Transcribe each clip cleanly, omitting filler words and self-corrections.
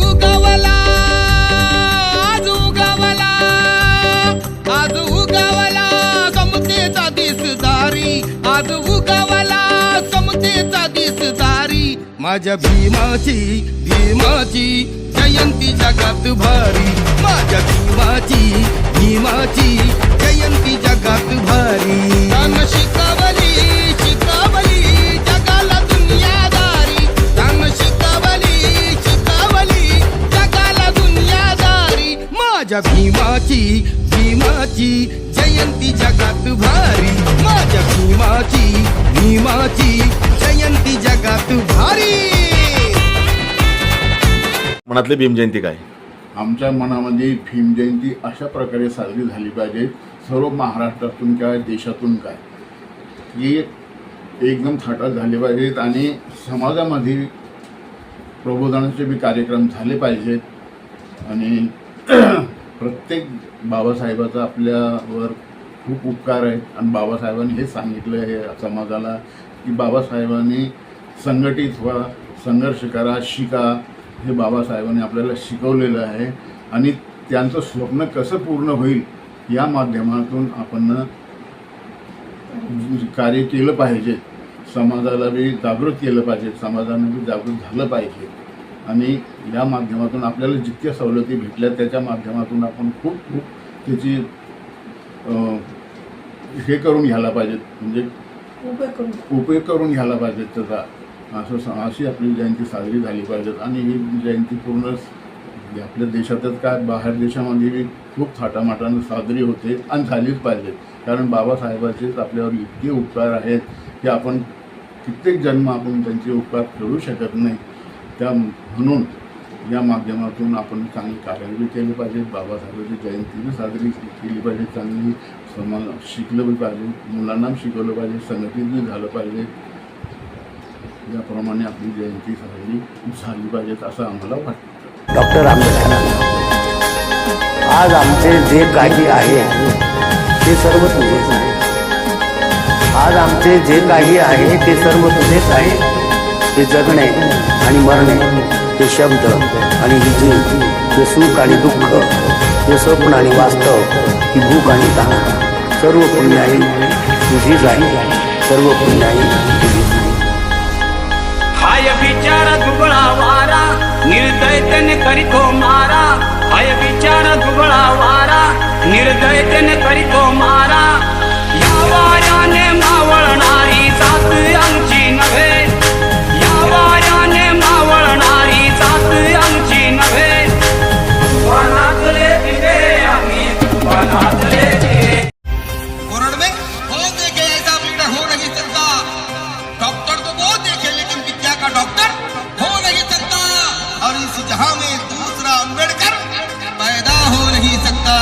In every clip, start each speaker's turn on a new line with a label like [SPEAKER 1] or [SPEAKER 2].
[SPEAKER 1] उगवला आज उगवला आज उगवला समतेचा दिसदारी आज उगवला समतेचा दिसदारी माझ्या भीमाची जयंती जगात भारी माझ्या भीमाची जयंती जगात भारी त्यानं शिकवली जगाला दुनियादारी त्यानं शिकवली जगाला दुनियादारी माझ्या भीमाची जयंती जगात भारी माझ्या भीमाची जयंती जगात भारी।
[SPEAKER 2] मनातली भीम जयंती काय?
[SPEAKER 3] आमच्या मनामध्ये भीम जयंती अशा प्रकारे साजरी झाली पाहिजे, सर्व महाराष्ट्रातून काय देशातून काय हे एकदम थाटात झाले पाहिजेत आणि समाजामध्ये प्रबोधनाचे बी कार्यक्रम झाले पाहिजेत आणि प्रत्येक बाबासाहेबाचा आपल्यावर खूप उपकार आहे आणि बाबासाहेबांनी हे सांगितलं आहे समाजाला की बाबासाहेबांनी संघटित व्हा, संघर्ष करा, शिका, हे बाबासाहेबांनी आपल्याला शिकवलेलं आहे आणि त्यांचं स्वप्न कसं पूर्ण होईल या माध्यमातून आपण कार्य केलं पाहिजे, समाजाला बी जागृत केलं पाहिजे, समाजाने बी जागृत झालं पाहिजे आणि या माध्यमातून आपल्याला जितक्या सवलती भेटल्या त्याच्या माध्यमातून आपण खूप त्याची हे करून घ्यायला पाहिजेत, म्हणजे उपयोग करून घ्यायला पाहिजेत त्याचा, अशी आपली जयंती साजरी झाली पाहिजेत आणि ही जयंती पूर्ण आपल्या देशातच काय बाहेर देशामध्ये बी खूप थाटामाटानं साजरी होते आणि झालीच पाहिजे, कारण बाबासाहेबाचेच आपल्यावर इतके उपकार आहेत की आपण कित्येक जन्म आपण त्यांचे उपकार फेडू शकत नाही, त्या म्हणून या माध्यमातून आपण चांगली कार्य बी केली पाहिजे, बाबासाहेबांची जयंती बी साजरी केली पाहिजे, चांगली समाज शिकलं बी पाहिजे, मुलांना शिकवलं पाहिजे, संघटित बी झालं पाहिजे, याप्रमाणे आपली जयंती साजरी झाली पाहिजेत असं आम्हाला वाटतं।
[SPEAKER 4] डॉक्टर आंबेडकर, आज आमचे जे काही आहे ते सर्व तुझेच आहे, आज आमचे जे काही आहे ते सर्व तुझेच आहे, ते जगणे आणि मरणे, ते शब्द आणि विजय, ते सुख आणि दुःख, ते स्वप्न आणि वास्तव, ही भूक आणि ताण, सर्व पुण्याई तुझीच आहे, सर्व पुण्याई तुझीच आहे।
[SPEAKER 5] हाय बिचारा दुबळा वारा निर्दयतेने करीतो मारा, हाय बिचारा दुबळा वारा निर्दयतेने करीतो मारा, या वाऱ्याने मावळणारी जात आमची नव्हे, या वाऱ्याने मावळणारी जात आमची नव्हे, वनातले दिवे आम्ही वनातले
[SPEAKER 1] कोरड में बहुत देखे ऐसा पीड़ा हो नहीं सकता, डॉक्टर तो बहुत देखे लेकिन विद्या का डॉक्टर हो नहीं सकता और इस जहां में दूसरा अम्बेडकर पैदा हो नहीं सकता।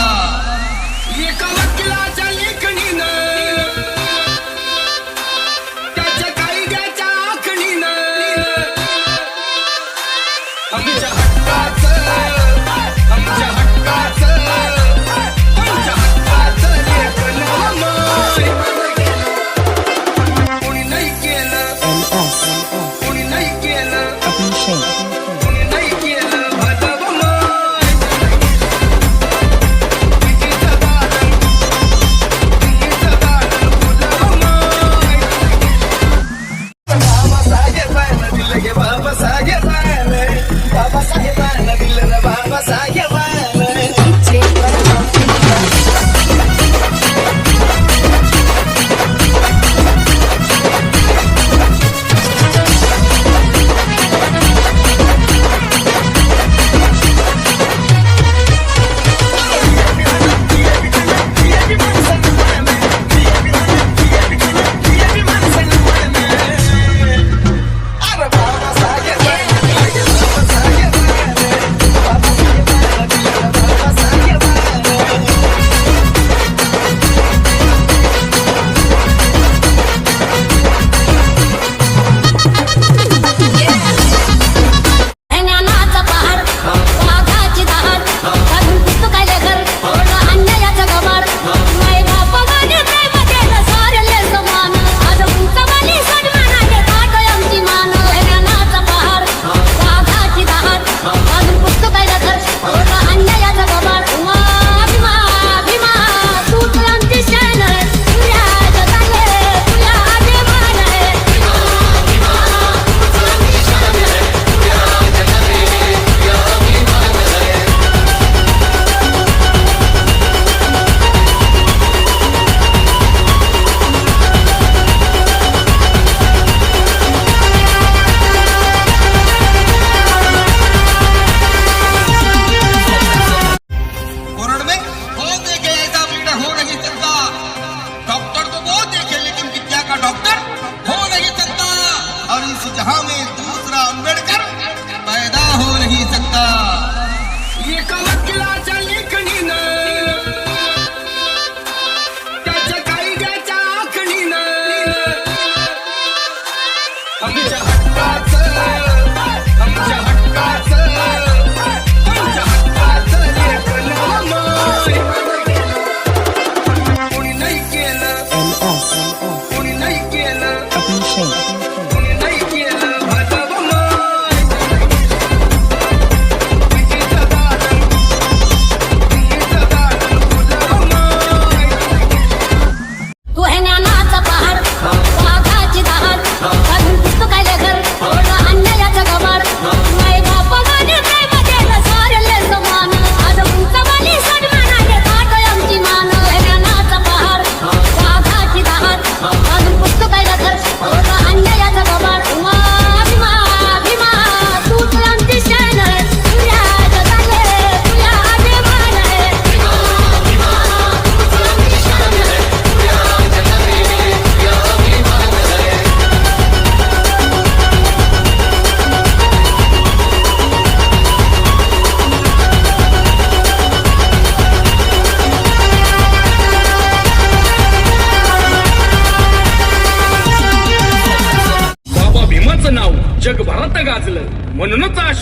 [SPEAKER 1] एका वकिलाच्या लेखणीनं त्याच्या कायद्याच्या आखणीनं आमच्या हक्काचं लेखन कोणी नाही केलं, कोणी नाही केलं, कोणी नाही केलं भजवमय, दिल्लीचं दालन फुलवमय, बाबासाहेबांना दिलं गे बाबासाहेबांना दिलं रे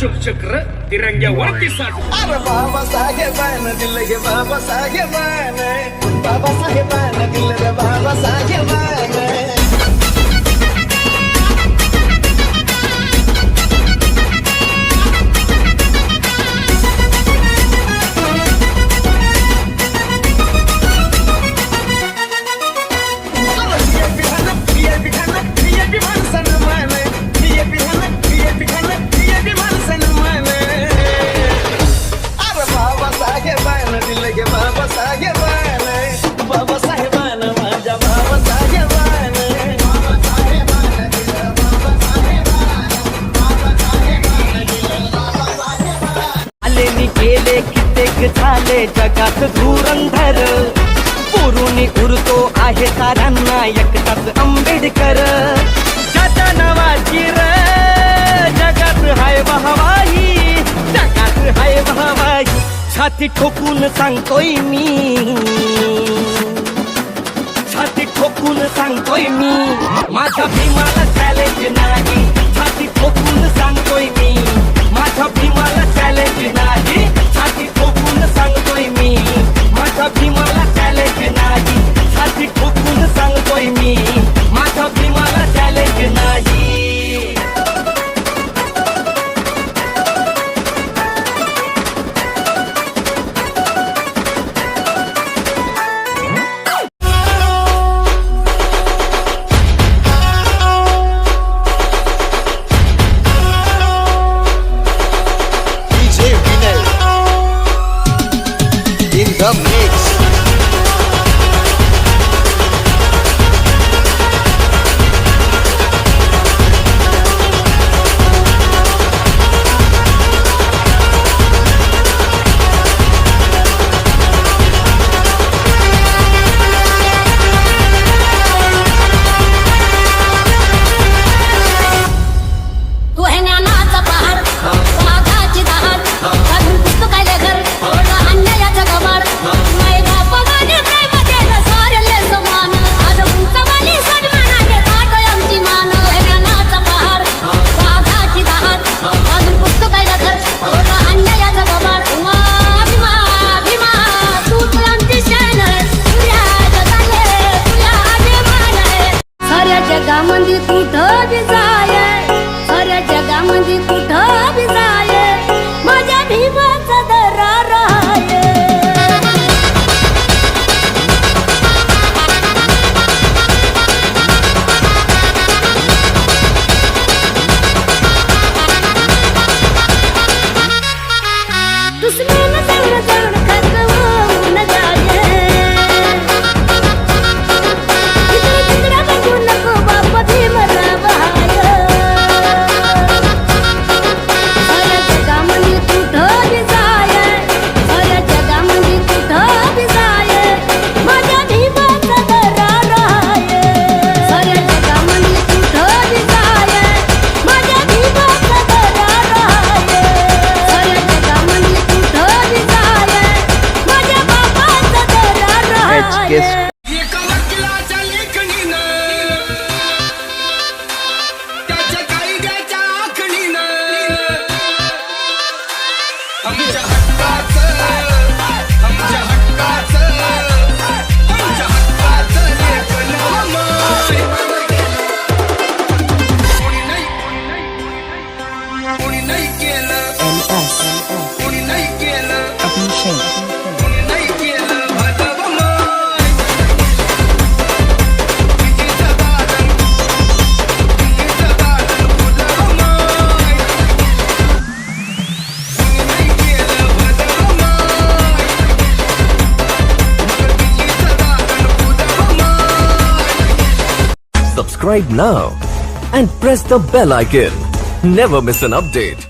[SPEAKER 5] अशोक चक्र तिरंग्यावरती साठ.
[SPEAKER 6] अरे बाबासाहेबानं दिलं गे बाबासाहेबानं बाबासाहेबानं दिलं रे बाबासाहेबानं.
[SPEAKER 7] गेले कित्येक झाले जगात धुरंधर पुरुणी उरतो आहे साऱ्यांना एकटाच आंबेडकर. ज्याच्या नावाची र जगात हाय वाहवाही, जगात हाय वाहवाही. छाती ठोकून सांगतोय मी, छाती ठोकून सांगतोय मी, माझा भीमाला चॅलेंज नाही. छाती ठोकून सांगतोय मी, माझा भीमाला चॅलेंज नाही. छाती ठोकून सांगतोय मी, माझा भीमाला चॅलेंज नाही. छाती ठोकून सांगतोय मी, माझा भीमाला चॅलेंज नाही.
[SPEAKER 6] The mix.
[SPEAKER 8] तू है ज्ञानाचा पहाड, वाघाची दहाड, अजून पुस्तकाले घर, अन्यायाचं गबाड. माय बापाने प्रेम केलं सारेले समान, आज उंचवाली सन्मानाने ताट आमची मान. तू है ज्ञानाचा पहाड, वाघाची दहाड, अजून पुस्तकाले घर, अन्यायाचं गबाड. भीमा भीमा तू आमची शान, तुझ्या जगाले तुझ्या अभिमान आहे. साऱ्या जगामध्ये कुठं बी जाय, साऱ्या जगामध्ये कुठं बी जाय, माझ्या भीमाचा दरार आहे. दुश्मन संग जण खतवून जाय, इकडे तिकडे बघू नको बाप भीमराव हाय. साऱ्या जगामध्ये कुठं बी जाय, साऱ्या जगामध्ये कुठं बी जाय, माझ्या भीमाचा दरार आहे. साऱ्या जगामध्ये कुठं बी जाय, माझ्या भीमाचा दरार आहे. साऱ्या जगामध्ये कुठं बी जाय, माझ्या बापाचा दरार आहे.
[SPEAKER 1] एका वकिलाच्या लेखणीनं, त्याच्या कायद्याच्या आखणीनं, आमच्या हक्काचं, आमच्या हक्काचं, आमच्या हक्काचं लेखन आम्हाय. कोणी नाही कोणी नाही केलं, कोणी नाही केलं, कोणी नाही केलं भलं माय. कितीचं दालन, कितीचं दालन फुलं माय. कोणी नाही केलं भलं माय, कितीचं दालन फुलं माय.
[SPEAKER 9] Subscribe now and press the bell icon. Never miss an update.